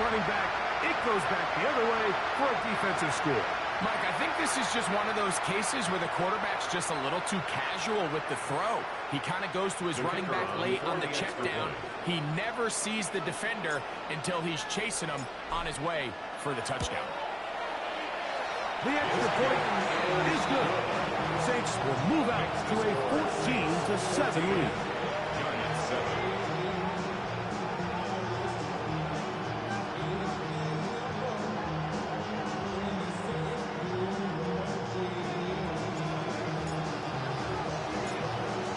running back. It goes back the other way for a defensive score. Mike, I think this is just one of those cases where the quarterback's just a little too casual with the throw. He kind of goes to his running back late on the check down. He never sees the defender until he's chasing him on his way for the touchdown. The extra point is good. Saints will move out to a 14-7 lead.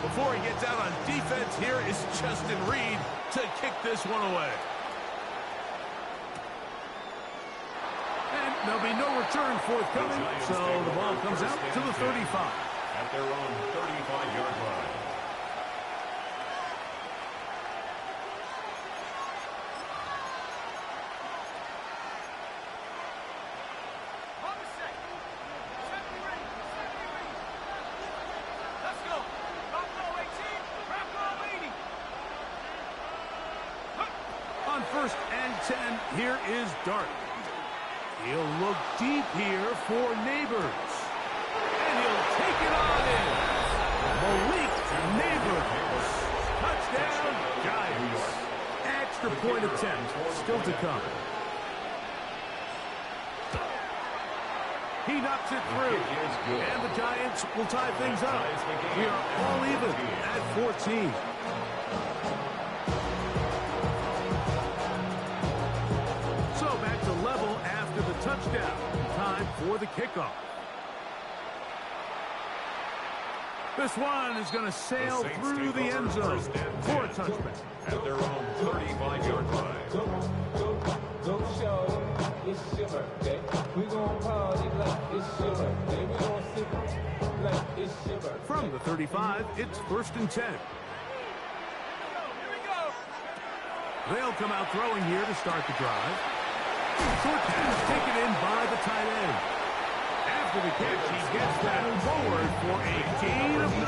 Before he gets out on defense, here is Justin Reed to kick this one away. And there'll be no return forthcoming, so the ball comes out to the 35. At their own 35-yard line. On 1st and 10, here is Dart. He'll look deep here for Neighbors. And he'll take it on in. Malik Neighbors. Touchdown, Giants. Extra point attempt still to come. He knocks it through. And the Giants will tie things up. We are all even at 14. So back to level after the touchdown. Time for the kickoff. This one is going to sail through the end zone for a touchback. At their own 35-yard line. Go show it's your birthday. We gon' party like it's your birthday. We gon' sip like it's your birthday. From the 35, it's 1st and 10. They'll come out throwing here to start the drive. Short pass taken in by the tight end. After the catch, he gets that forward for a gain of 9.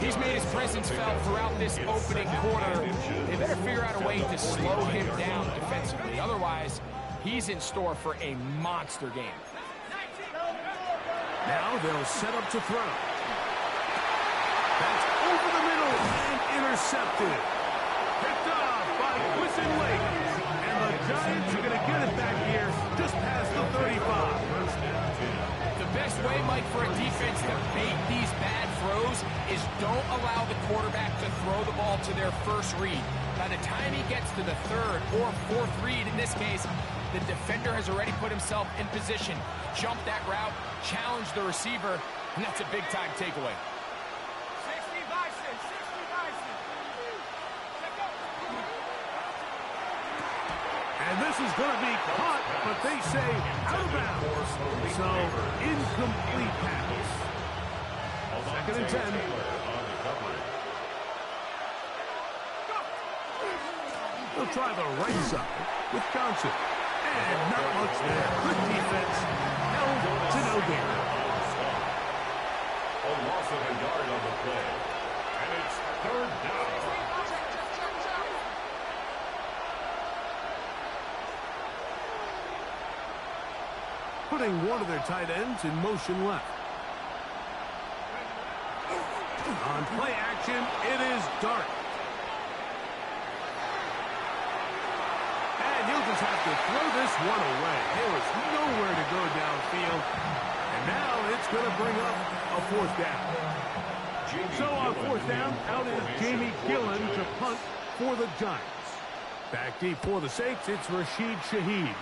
He's made his presence felt throughout this opening quarter. They better figure out a way to slow him down defensively. Otherwise, he's in store for a monster game. Now they'll set up to throw. That's over the middle and intercepted. Picked off by Quinton Lake. And the Giants are going to get it back here just past the 35. The best way, Mike, for a defense to bait these bad throws is don't allow the quarterback to throw the ball to their first read. By the time he gets to the 3rd or 4th read, in this case, the defender has already put himself in position, jump that route, challenge the receiver, and that's a big-time takeaway. And this is going to be caught, but they say out of bounds. So, incomplete pass. 2nd and 10. They'll try the right side with Johnson. And not much there. Good defense. Held to no gain. A loss of a yard on the play. And it's 3rd down. Putting one of their tight ends in motion left. On play action, it is Dart. And he'll just have to throw this one away. There was nowhere to go downfield. And now it's going to bring up a 4th down. So on 4th down, out is Jamie Gillen to punt for the Giants. Back deep for the Saints, it's Rashid Shaheed.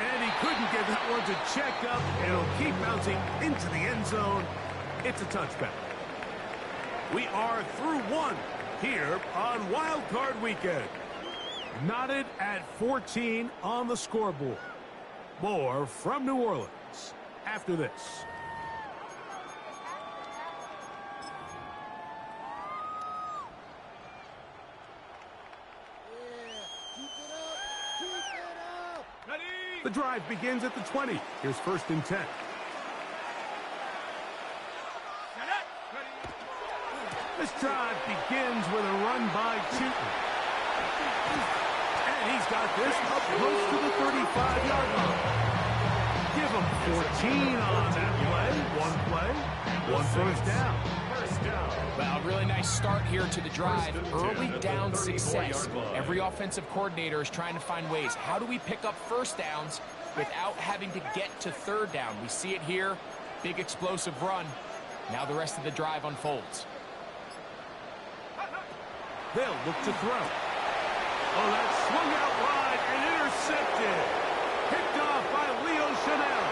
And he couldn't get that one to check up. It'll keep bouncing into the end zone. It's a touchback. We are through one here on Wild Card Weekend. Knotted at 14 on the scoreboard. More from New Orleans after this. The drive begins at the 20. Here's 1st and 10. This drive begins with a run by Chutin. And he's got this up close to the 35-yard line. Give him 14 on that play, one first down. Well, a really nice start here to the drive. Early down success. Every offensive coordinator is trying to find ways. How do we pick up first downs without having to get to third down? We see it here. Big explosive run. Now the rest of the drive unfolds. They'll look to throw. Oh, that swung out wide and intercepted. Picked off by Leo Chanel.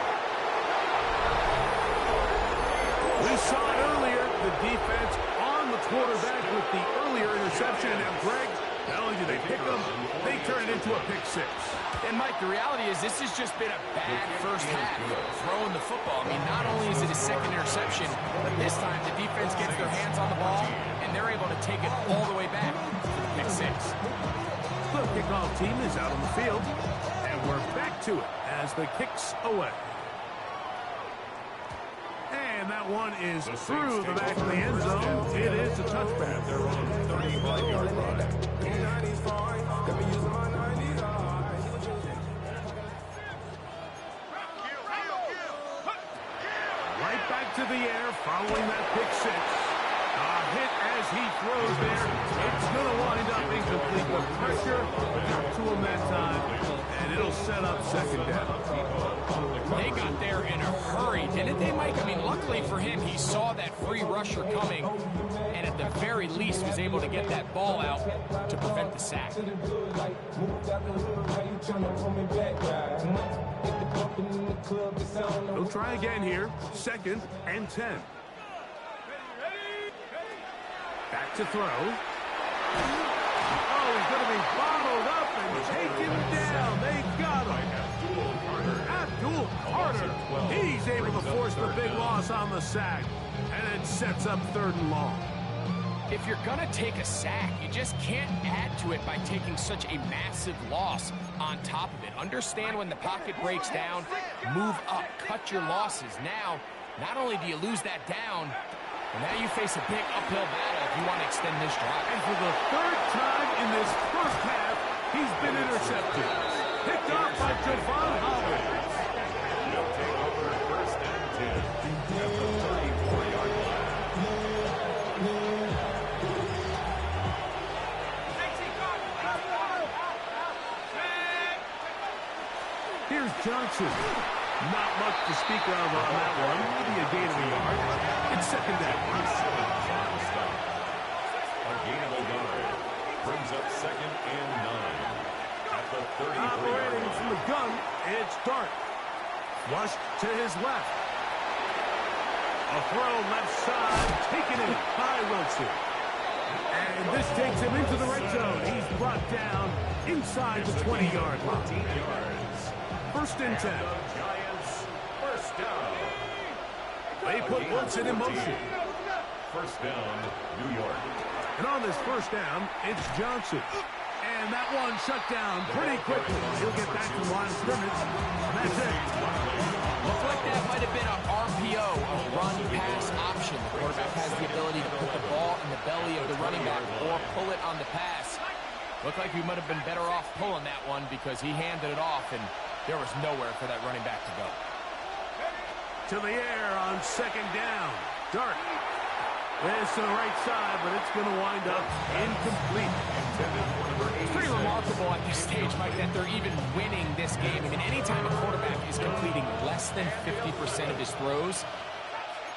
We saw it earlier, the defense on the quarterback with the earlier interception. And Greg, not only do they pick them, they turn it into a pick six. And, Mike, the reality is this has just been a bad first half throwing the football. I mean, not only is it a second interception, but this time the defense gets their hands on the ball, and they're able to take it all the way back to the pick six. The kickoff team is out on the field, and we're back to it as the kicks away. And that one is through the back of the end zone. It is a touchback. They're on 35-yard line. Right back to the air following that pick six. A hit as he throws there. It's going to wind up incomplete. The pressure got to him that time, and it'll set up second down. They got there in a hurry, didn't they, Mike? I mean, luckily for him, he saw that free rusher coming, and at the very least was able to get that ball out to prevent the sack. He'll try again here. 2nd and 10. Back to throw. Oh, he's going to be bottled up and taken down. They got him. Abdul Carter. He's able to force the big loss on the sack. And it sets up 3rd and long. If you're going to take a sack, you just can't add to it by taking such a massive loss on top of it. Understand when the pocket breaks down, move up, cut your losses. Now, not only do you lose that down, but now you face a big uphill battle if you want to extend this drive. And for the 3rd time in this first half, he's been intercepted. Picked off by Javon Holland. They'll take over 1st and 10 at the 34-yard line. Here's Johnson. Not much to speak of on that one. Maybe a gain of a yard. It's 2nd down. A gain of a yard brings up 2nd and 9 at the 33-yard Operating line. from the gun, it's Dart. Rush to his left. A throw left side, taken in by Wilson. And this takes him into the red zone. He's brought down inside the 20-yard line. 1st and 10. Giants, 1st down. They put Wilson in motion. 1st down, New York. And on this 1st down, it's Johnson. And that one shut down pretty quickly. He'll get back to the line of scrimmage. And that's it. Looked like that might have been an RPO, a run-pass option. The quarterback has the ability to put the ball in the belly of the running back or pull it on the pass. Looked like we might have been better off pulling that one because he handed it off, and there was nowhere for that running back to go. To the air on 2nd down. Dart. This to the right side, but it's going to wind up incomplete. It's pretty remarkable at this stage, Mike, that they're even winning this game. I mean, anytime a quarterback is completing less than 50% of his throws,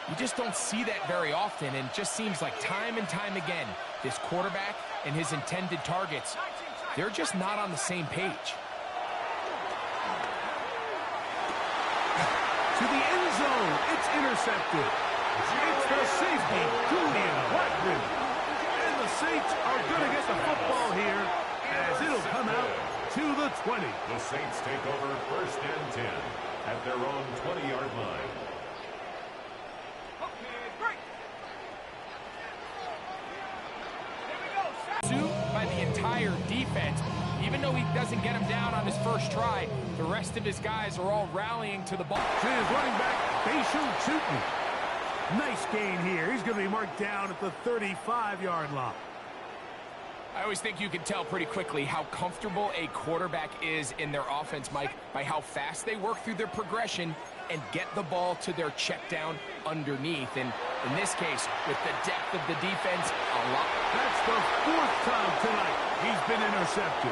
you just don't see that very often, and it just seems like time and time again, this quarterback and his intended targets, they're just not on the same page. To the end zone, it's intercepted. It's the safety, Julian Blackman. And the Saints are going to get the football here as it'll come out to the 20. The Saints take over 1st and 10 at their own 20-yard line. By the entire defense. Even though he doesn't get him down on his first try, the rest of his guys are all rallying to the ball. To his running back, Bayshul Chutin. Nice gain here. He's going to be marked down at the 35-yard line. I always think you can tell pretty quickly how comfortable a quarterback is in their offense, Mike, by how fast they work through their progression and get the ball to their check down underneath. And in this case, with the depth of the defense, a lot. That's the 4th time tonight he's been intercepted.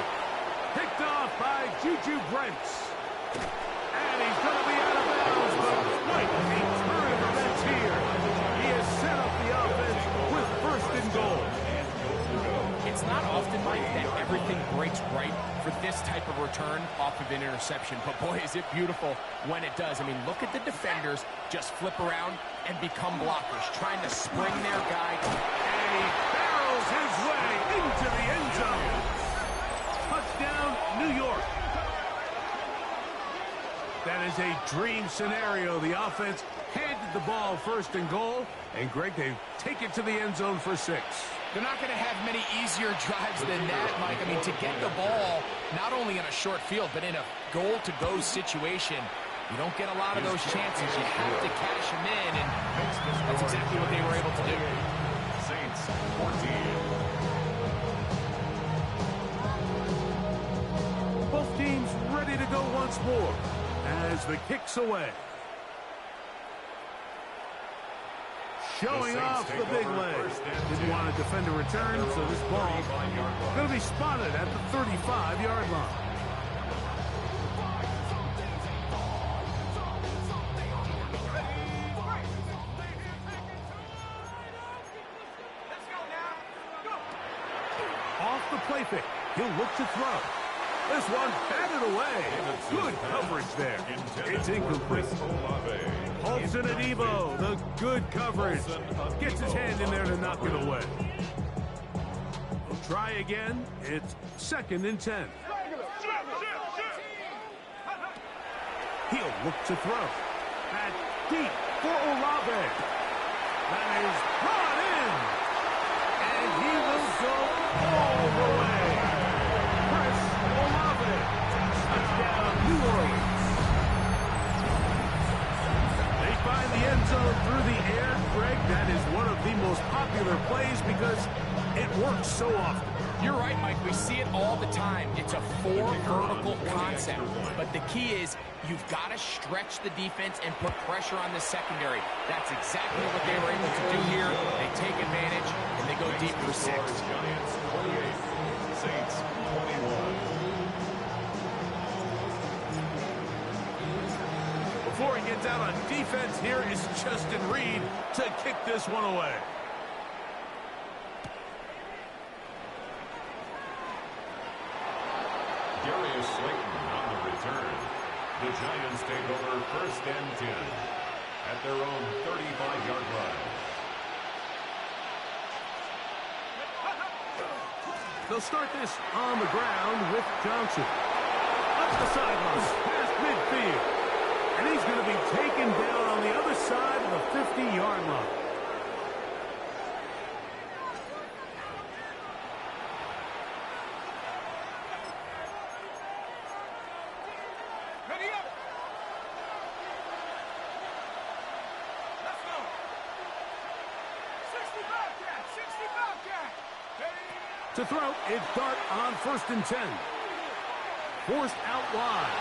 Picked off by Juju Brents. And he's going to be out of bounds, but quite a turn of events here. He has set up the offense with 1st and goal. It's not often, Mike, that everything breaks right for this type of return off of an interception. But, boy, is it beautiful when it does. I mean, look at the defenders just flip around and become blockers, trying to spring their guy. And he barrels his way into the end zone. Touchdown, New York. That is a dream scenario. The offense handed the ball 1st and goal. And, Greg, they take it to the end zone for 6. They're not going to have many easier drives than that, Mike. I mean, to get the ball not only in a short field, but in a goal-to-go situation, you don't get a lot of those chances. You have to cash them in, and that's exactly what they were able to do. Saints 14. Both teams ready to go once more as the kick's away. Showing off the big leg. Didn't want to defend a return, so this ball going to be spotted at the 35-yard line. Off the play fake. He'll look to throw. This one batted away. Good coverage there. It's incomplete. Paulson and Evo, the good coverage. Gets his hand in there to knock it away. We'll try again. It's 2nd and 10. He'll look to throw. At deep for Olave. That is brought in. And he will go all the way. Chris Olave. Touchdown, New Orleans. They find the end zone through the air. Greg, that is one of the most popular plays because it works so often. You're right, Mike. We see it all the time. It's a 4 vertical concept. But the key is you've got to stretch the defense and put pressure on the secondary. That's exactly what they were able to do here. They take advantage, and they go deep for 6. Giants 28. Saints 21. Before he gets out on defense, here is Justin Reed to kick this one away. Darius Slayton on the return. The Giants take over 1st and 10 at their own 35-yard line. They'll start this on the ground with Johnson. Up the sideline, past midfield. And he's going to be taken down on the other side of the 50-yard line. To throw, it's Dart on 1st and 10. Forced out wide.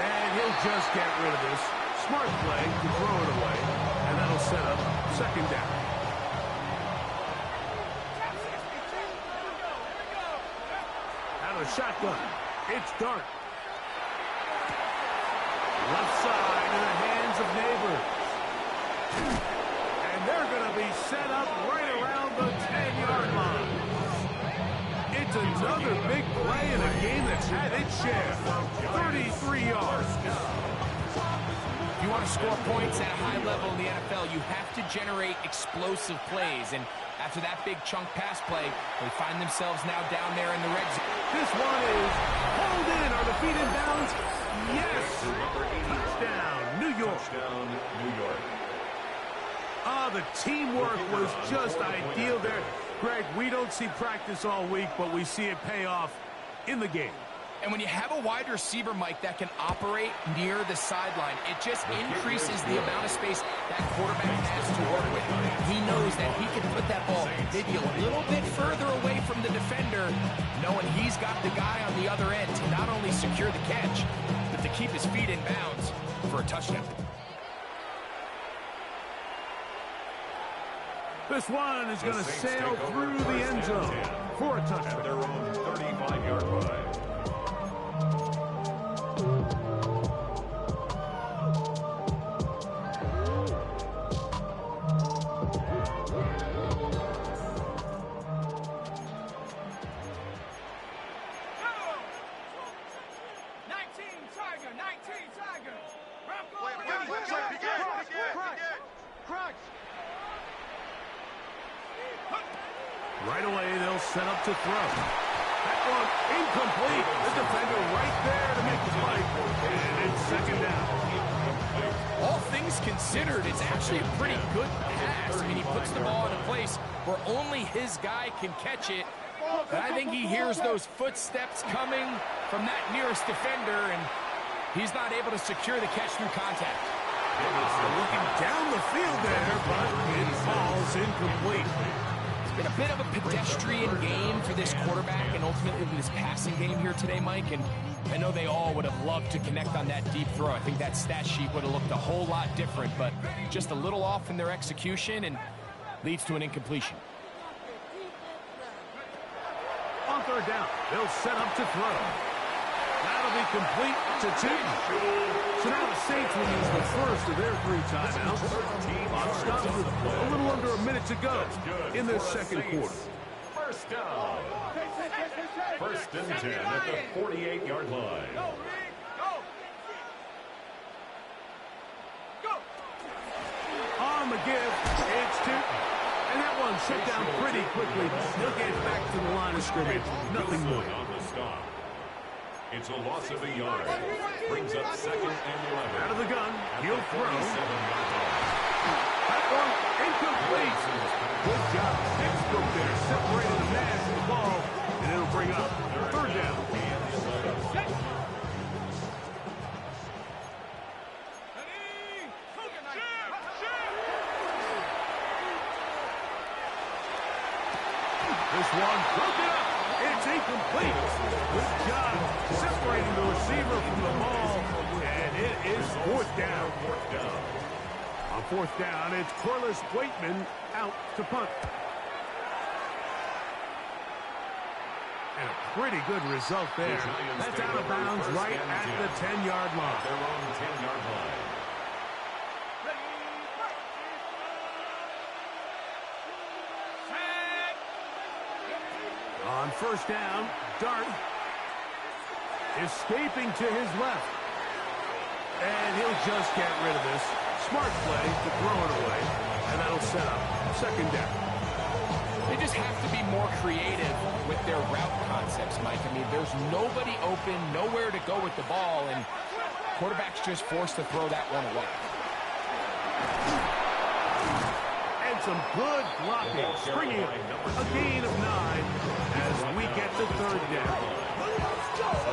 And he'll just get rid of this. Smart play to throw it away. And that'll set up 2nd down. Out of shotgun. It's Dart. Left side in the hands of Neighbors. And they're going to be set up right around the 10-yard line. It's another big play in a game that's had its share. 33 yards. If you want to score points at a high level in the NFL, you have to generate explosive plays. And after that big chunk pass play, they find themselves now down there in the red zone. This one is hauled in. Are the feet in bounds? Yes. Touchdown, New York. Touchdown, New York. The teamwork was just ideal there. Greg, we don't see practice all week, but we see it pay off in the game. And when you have a wide receiver, Mike, that can operate near the sideline, it just increases the amount of space that quarterback has to work with. He knows that he can put that ball maybe a little bit further away from the defender, knowing he's got the guy on the other end to not only secure the catch, but to keep his feet in bounds for a touchdown. This one is going to sail through the end zone for a touchdown. At their own 35-yard line. Right away, they'll set up to throw. That one incomplete. The defender right there to make the play. And it's second down. All things considered, it's actually a pretty good pass. I mean, he puts the ball in a place where only his guy can catch it. And I think he hears those footsteps coming from that nearest defender, and he's not able to secure the catch through contact. Looking down the field there, but it falls incomplete. It's been a bit of a pedestrian game for this quarterback and ultimately this passing game here today, Mike. And I know they all would have loved to connect on that deep throw. I think that stat sheet would have looked a whole lot different, but just a little off in their execution and leads to an incompletion. On third down, they'll set up to throw. That'll be complete to Tootin. So now the Saints will use the first of their 3 timeouts. Clock stops with a little under a minute to go in this second quarter. First down. First and 10 at the 48-yard line. On the give, it's Tootin. And that one shut down pretty quickly. He'll get back to the line of scrimmage. Nothing more. On the stop. It's a loss of a yard. Brings up second and 11. Out of the gun, he'll throw. 47-yard line. That one incomplete. Good job. Textbook there, separating the man from the ball, and it'll bring up third down. This one broken up. It's incomplete. Good job separating the receiver from the ball, and it is fourth down. On fourth down, it's Corliss Waitman out to punt. And a pretty good result there. That's out of bounds right at the 10-yard line. Their own 10-yard line. On first down, Dart escaping to his left. And he'll just get rid of this. Smart play to throw it away. And that'll set up second down. They just have to be more creative with their route concepts, Mike. I mean, there's nobody open, nowhere to go with the ball, and quarterback's just forced to throw that one away. And some good blocking, springing a gain of 9 as we get to third down.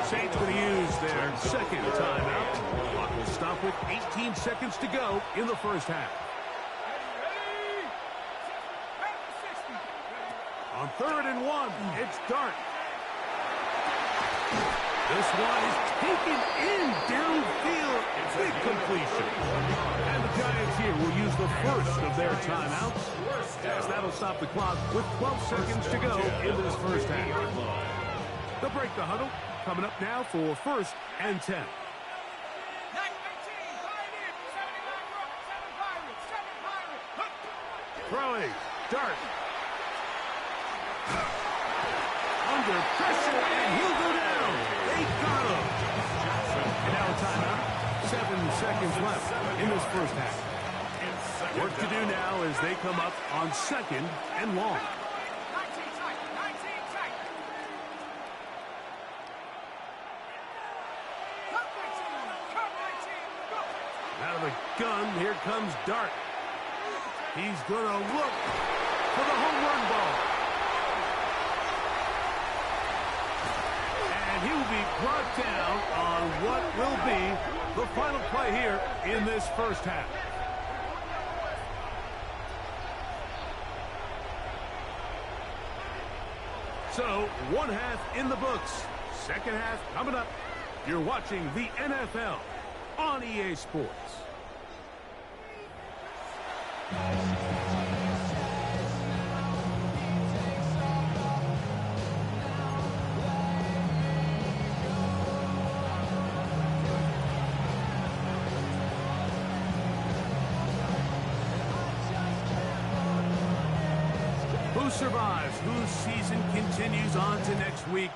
Saints going to use their second timeout. Clock will stop with 18 seconds to go in the first half. On third and 1, it's Dart. This one is taken in downfield. Big completion. And the Giants here will use the first of their timeouts, as that'll stop the clock with 12 seconds to go in this first half. They'll break the huddle. Coming up now for first and 10. Throwing. Dart. Under pressure, and he'll go down. They got him. And now a timeout. 7 seconds left in this first half. Work to do now as they come up on second and long. Out of the gun, here comes Dart. He's going to look for the home run ball. And And he will be brought down on what will be the final play here in this first half. So, one half in the books. Second half coming up. You're watching the NFL on EA Sports. Who survives? Whose season continues on to next week?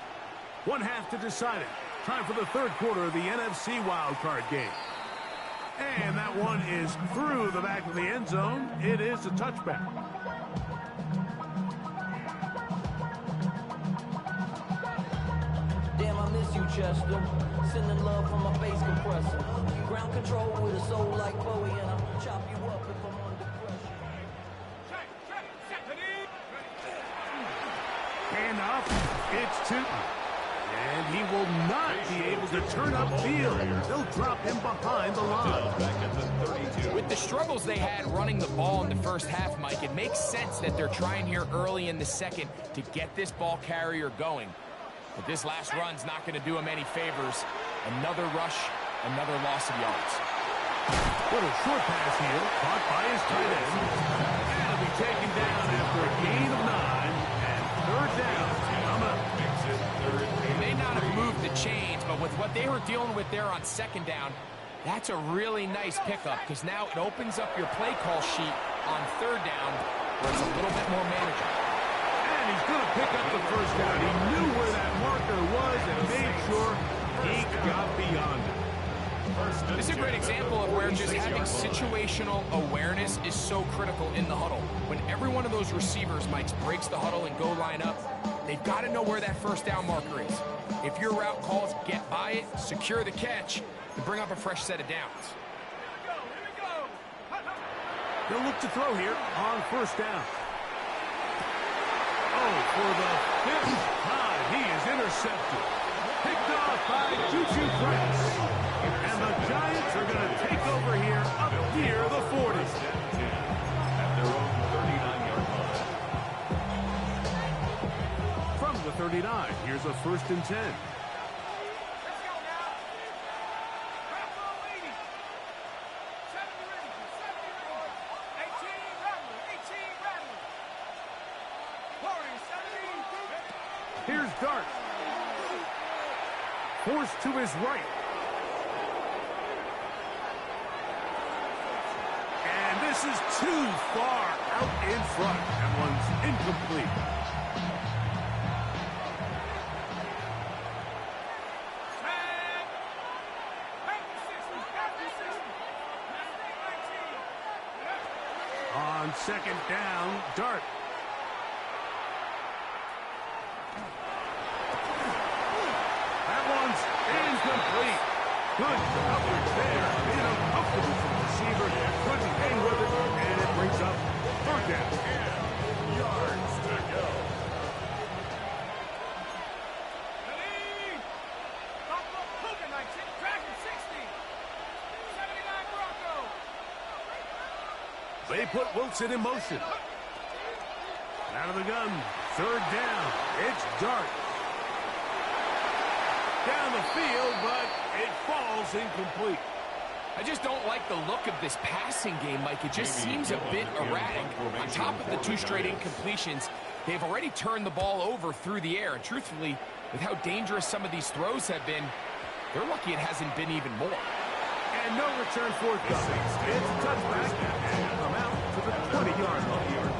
One half to decide it. Time for the third quarter of the NFC wildcard game. And that one is through the back of the end zone. It is a touchback. Damn, I miss you, Chester. Sending love from my bass compressor. Ground control with a soul like Bowie, and I'll chop you up if I'm under pressure. Hand off. It's Tootin. And he will not be able to turn upfield. They'll drop him behind the line. With the struggles they had running the ball in the first half, Mike, it makes sense that they're trying here early in the second to get this ball carrier going. But this last run's not going to do him any favors. Another rush, another loss of yards. Little short pass here, caught by his tight end. And it'll be taken down after a gain of 9. And third down. They may not have moved the chains, but with what they were dealing with there on second down, that's a really nice pickup because now it opens up your play call sheet on third down where it's a little bit more manageable. And he's going to pick up the first down. He knew where that marker was and made sure he got beyond it. This is a great example of where just having situational awareness is so critical in the huddle. When every one of those receivers, Mike, breaks the huddle and go line up, they've got to know where that first down marker is. If your route calls, get by it, secure the catch, and bring up a fresh set of downs. He'll look to throw here on first down. Oh, for the fifth time, he is intercepted. Picked off by Juju Prince. And the Giants are going to take over here up near the 40. At their own 39-yard line. From the 39, here's a 1st and 10. Here's Dart. Forced to his right. And this is too far out in front. That one's incomplete. On second down, Dart. That one's incomplete. Good coverage there. Uncomfortable for the receiver. Couldn't hang with it, and it brings up third down. Yards to go. They put Wilson in motion. Out of the gun. Third down. It's Dart. Down the field, but it falls incomplete. I just don't like the look of this passing game, Mike. It just seems a bit erratic. On top of the 2 straight incompletions, they've already turned the ball over through the air. And truthfully, with how dangerous some of these throws have been, they're lucky it hasn't been even more. And no return fourth down. It's a touchback, and come out to the 20-yard line.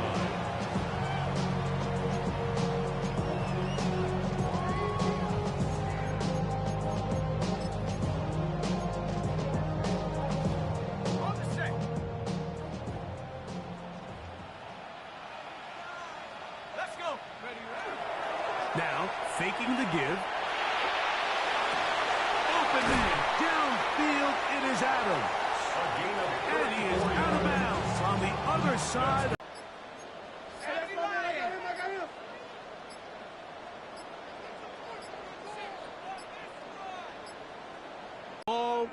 Now, faking the give. Open man, downfield, it is Adams. And he is out of bounds on the other side.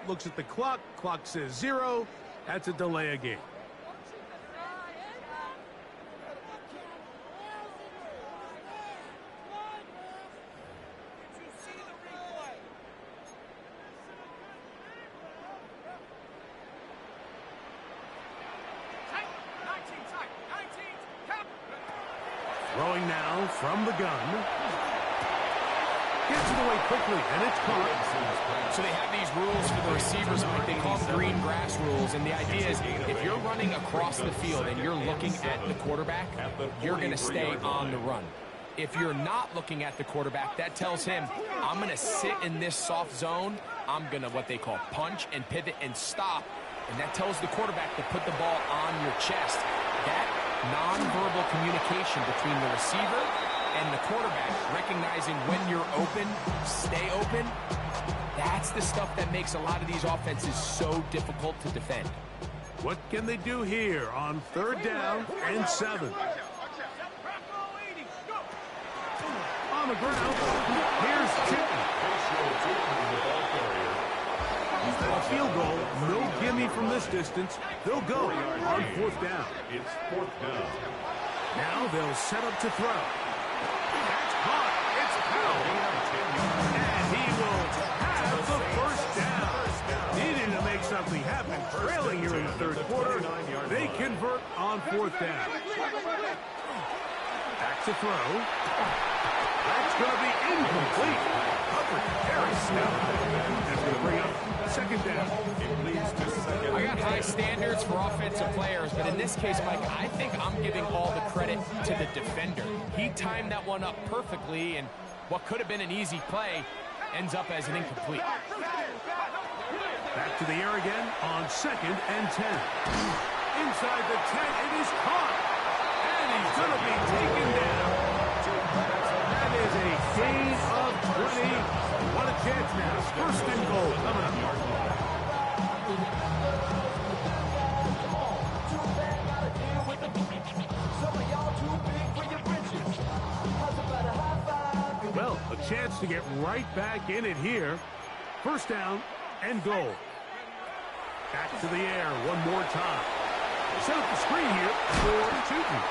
looks at the clock. Clock says 0. That's a delay of game. Throwing now from the gun. Gets it away quickly, and it's caught. So they have these rules for the receivers, Mike. They call them green grass rules, and the idea is if you're running across the field and you're looking at the quarterback, you're going to stay on the run. If you're not looking at the quarterback, that tells him, I'm going to sit in this soft zone. I'm going to what they call punch and pivot and stop, and that tells the quarterback to put the ball on your chest. That nonverbal communication between the receiver and the quarterback, recognizing when you're open, stay open, that's the stuff that makes a lot of these offenses so difficult to defend. What can they do here on 3rd down and 7? On the ground, here's Chipman. A field goal, no gimme from this distance. They'll go on 4th down. It's 4th down. Now they'll set up to throw. That's caught. It's Powell. And he will have the 1st down. Needing to make something happen. Trailing here in the 3rd quarter. They convert on 4th down. Back to throw. That's going to be incomplete. Hubbard very snap. That's going to bring up 2nd down. I got high standards for offensive players, but in this case, Mike, I think I'm giving all the credit to the defender. He timed that one up perfectly, and what could have been an easy play ends up as an incomplete. Back to the air again on 2nd and 10. Inside the 10, it is caught. And he's going to be taken down. That is a gain of 20. What a chance now. 1st and goal coming up. Well, a chance to get right back in it here. 1st down and goal. Back to the air one more time. Set up the screen here for Tootin.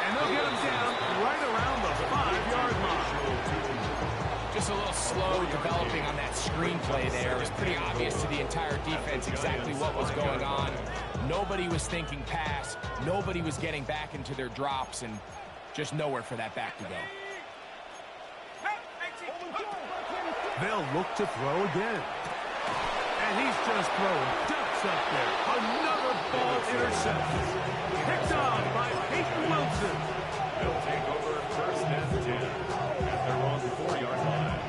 And they'll get him down right around the 5-yard line. Just a little slow developing on that screenplay there. It was pretty obvious to the entire defense exactly what was going on. Nobody was thinking pass. Nobody was getting back into their drops, and just nowhere for that back to go. They'll look to throw again. And he's just throwing ducks up there. Another ball interception. Picked off by Peyton Wilson. They'll take over 1st and 10 at their own 4-yard line.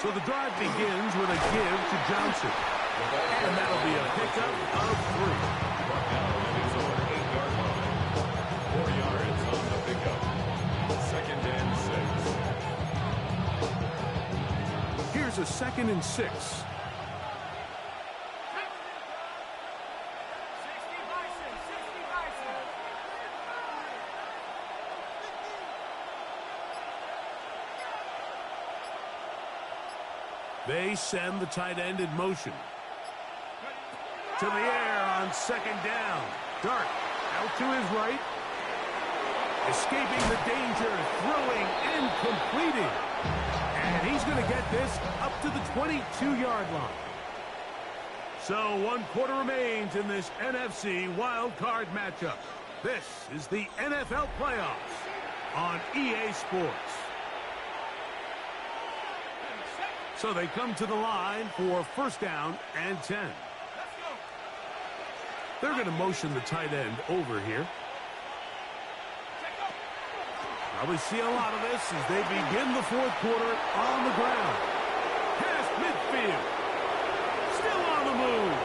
So the drive begins with a give to Johnson. And that'll be a pickup of 3. Now it is over 8-yard line. 4 yards on the pickup. 2nd and 6. Here's a 2nd and 6. They send the tight end in motion. To the air on 2nd down. Dart out to his right. Escaping the danger, throwing and completing. And he's going to get this up to the 22-yard line. So 1 quarter remains in this NFC wild card matchup. This is the NFL playoffs on EA Sports. So they come to the line for 1st down and 10. They're going to motion the tight end over here. Probably see a lot of this as they begin the 4th quarter on the ground. Past midfield. Still on the move.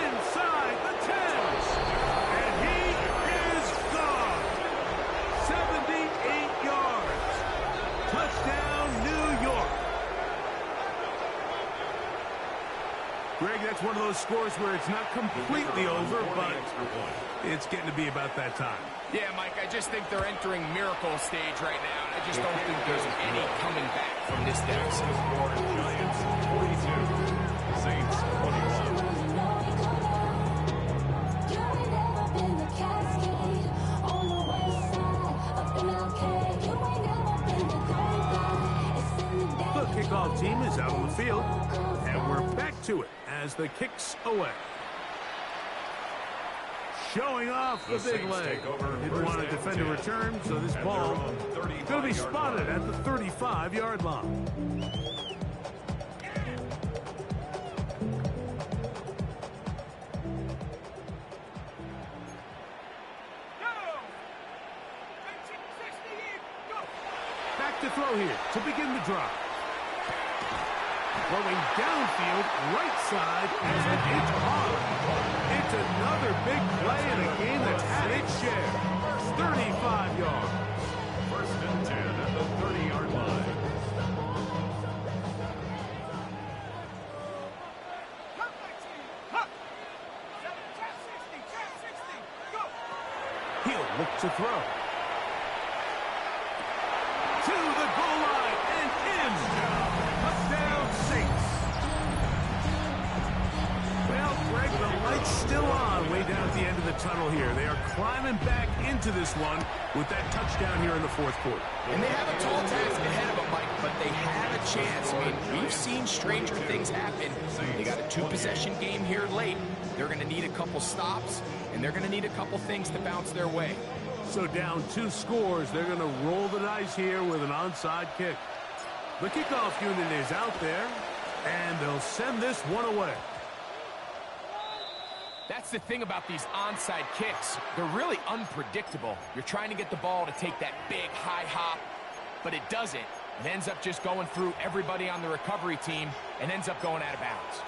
Inside the 10. And he is gone. 78 yards. Touchdown, New York. Greg, that's one of those scores where it's not completely over, but it's getting to be about that time. Yeah, Mike, I just think they're entering miracle stage right now. I just don't think there's any coming back from this deficit. Giants 42, Saints 21. The kickoff team is out on the field, and we're back to it as the kicks away. Showing off the big leg. Didn't want to defend a return, so this ball is going to be spotted at the 35-yard line. Back to throw here to begin the drive. Throwing downfield, right side, and it's caught. It's another big play in a game that's had its share. 35 yards. First and 10 at the 30-yard line. He'll look to throw. To the goal line and in. Touchdown, Saints. Well, Greg, the light's still on way down at the end of the tunnel here. They are climbing back into this one with that touchdown here in the fourth quarter. And they have a tall task ahead of them, Mike, but they have a chance. I mean, we've seen stranger things happen. They got a two-possession game here late. They're going to need a couple stops, and they're going to need a couple things to bounce their way. So down 2 scores, they're going to roll the dice here with an onside kick. The kickoff unit is out there, and they'll send this one away. That's the thing about these onside kicks. They're really unpredictable. You're trying to get the ball to take that big high hop, but it doesn't. It ends up just going through everybody on the recovery team and ends up going out of bounds.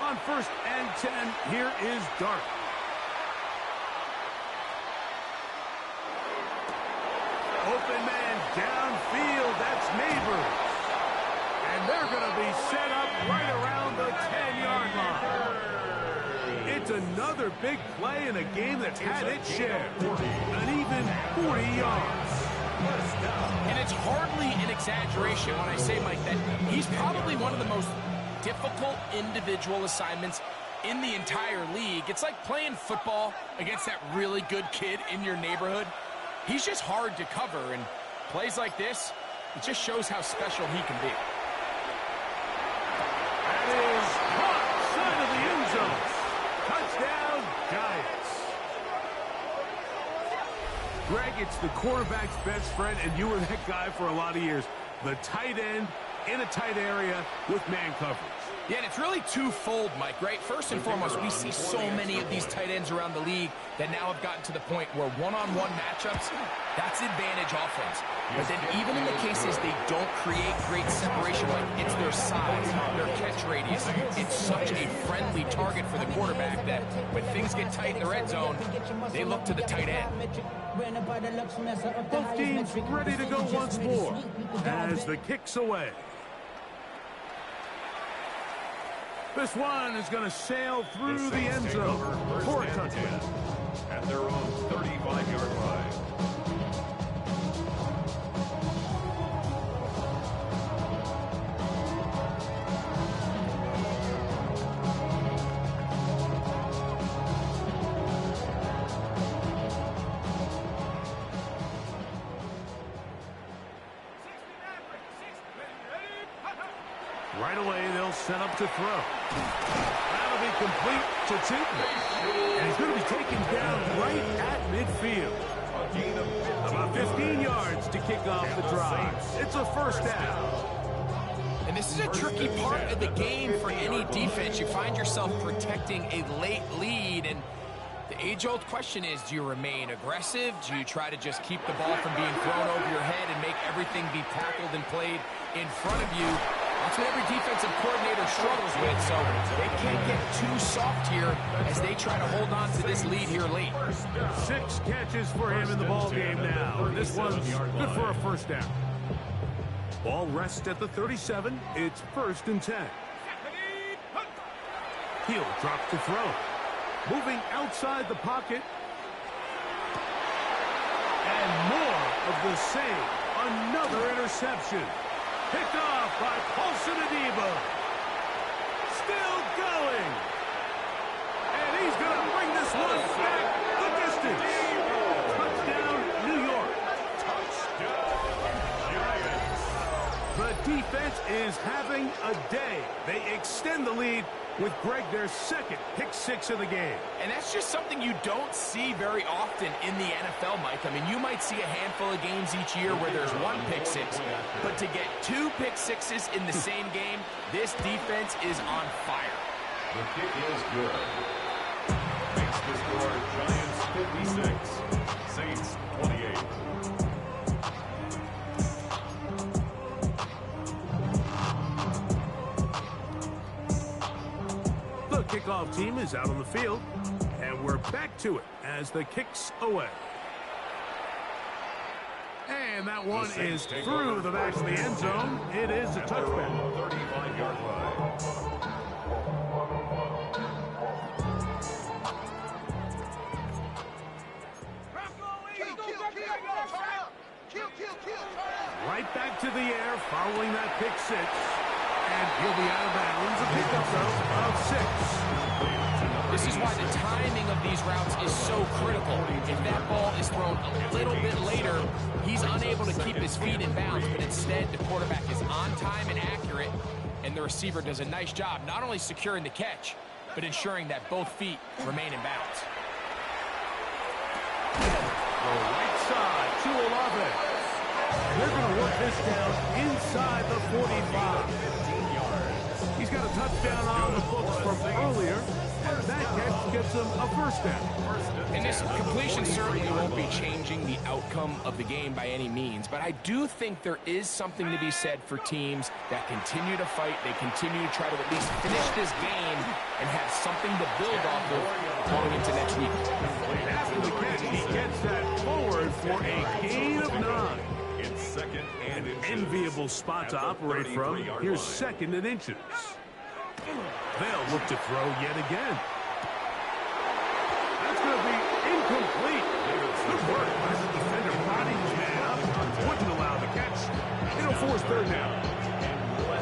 On first and 10, here is Dart. Open man downfield, that's Neighbors. And they're going to be set up right around the 10-yard line. It's another big play in a game that's had its share. An even 40 yards. And it's hardly an exaggeration when I say, Mike, that he's probably one of the most difficult individual assignments in the entire league. It's like playing football against that really good kid in your neighborhood. He's just hard to cover, and plays like this, it just shows how special he can be. That is caught side of the end zone. Touchdown, Giants. Greg, it's the quarterback's best friend, and you were that guy for a lot of years. The tight end in a tight area with man coverage. Yeah, and it's really twofold, Mike, right? First and foremost, we see so many of these tight ends around the league that now have gotten to the point where one-on-one matchups, that's advantage offense. But then even in the cases they don't create great separation, like it's their size, their catch radius. It's such a friendly target for the quarterback that when things get tight in the red zone, they look to the tight end. Both teams ready to go once more as the kick's away. This one is going to sail through the end zone for a touchdown. At their own 35-yard line. Right away, they'll set up to throw. That'll be complete to Tootin. And he's going to be taken down right at midfield. About 15 yards to kick off the drive. It's a first down. And this is a tricky part of the game for any defense. You find yourself protecting a late lead, and the age-old question is, do you remain aggressive? Do you try to just keep the ball from being thrown over your head and make everything be tackled and played in front of you? That's what every defensive coordinator struggles with, so they can't get too soft here as they try to hold on to this lead here late. 6 catches for him in the ball game now. And this one's good for a first down. Ball rests at the 37. It's 1st and 10. Heel drops to throw. Moving outside the pocket. And more of the same. Another interception. Picked off by Paulson Adebo. Still going. And he's going to bring this one back the distance. Touchdown, New York. The defense is having a day. They extend the lead with Greg their 2nd pick 6 of the game. And that's just something you don't see very often in the NFL, Mike. I mean, you might see a handful of games each year where there's 1 pick 6, but to get 2 pick 6s in the same game, this defense is on fire. The kick is good. Makes the score Giants 56, Saints 28. Kickoff team is out on the field, and we're back to it as the kick's away. And that one is through the back of the end zone. It is a touchback. 35-yard line. Right back to the air following that pick 6. And he'll be out of bounds. A pickup though of 6. This is why the timing of these routes is so critical. If that ball is thrown a little bit later, he's unable to keep his feet in bounds, but instead the quarterback is on time and accurate, and the receiver does a nice job not only securing the catch, but ensuring that both feet remain in bounds. The right side to Olave. They're going to work this down inside the 45. He's got a touchdown on the books from earlier, and that catch gets him a first down. And this completion certainly won't be changing the outcome of the game by any means, but I do think there is something to be said for teams that continue to fight. They continue to try to at least finish this game and have something to build off of going into next week. After the catch, he gets that forward for a gain of 9. An enviable spot to operate from. Here's 2nd and inches. They'll look to throw yet again. That's going to be incomplete. Good work by the defender. Bodied his man up. Wouldn't allow the catch. It'll force 3rd down.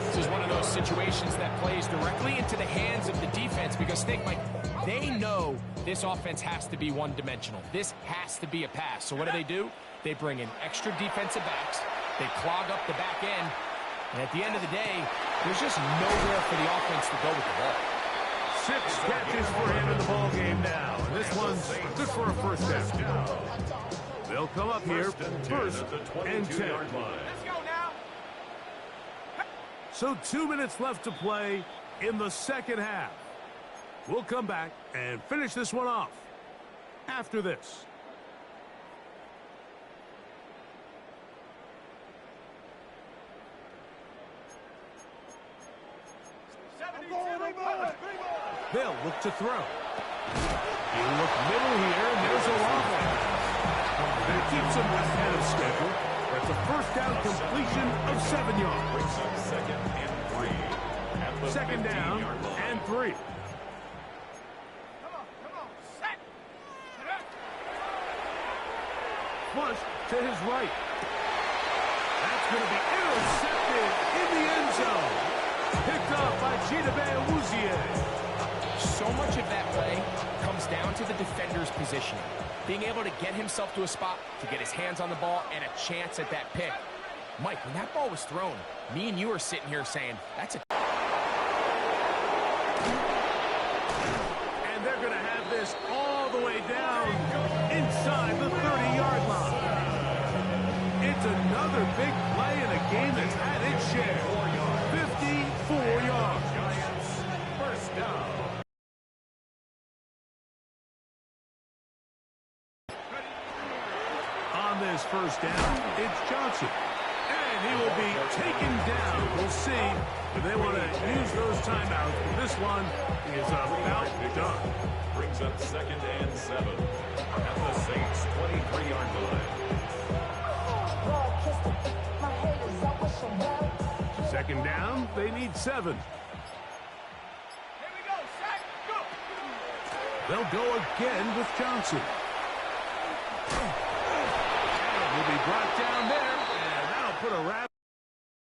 This is one of those situations that plays directly into the hands of the defense because think, Mike, they know this offense has to be one-dimensional. This has to be a pass. So what do? They bring in extra defensive backs. They clog up the back end. And at the end of the day, there's just nowhere for the offense to go with the ball. 6 catches for him in the ball game now. And this one's good for a first down. They'll come up here 1st and 10. Let's go now. So 2 minutes left to play in the 2nd half. We'll come back and finish this one off after this. They'll look to throw. He'll look middle here, and there's Olave. That keeps him ahead of schedule. That's a first down completion of 7 yards. 2nd down and 3. Flush to his right. That's going to be intercepted in the end zone. Picked off by Chidobe Awuzie. So much of that play comes down to the defender's positioning. Being able to get himself to a spot, to get his hands on the ball, and a chance at that pick. Mike, when that ball was thrown, me and you are sitting here saying, that's a... And they're going to have this all the way down inside the 30-yard line. It's another big play in a game that's had its share. 54 yards. First down. On this first down, it's Johnson. And He will be taken down. We'll see if they want to use those timeouts. But this one is about done. Brings up 2nd and 7 at the Saints' 23-yard line. 2nd down, they need 7. They'll go again with Johnson. Will be brought down there, and that'll put a wrap.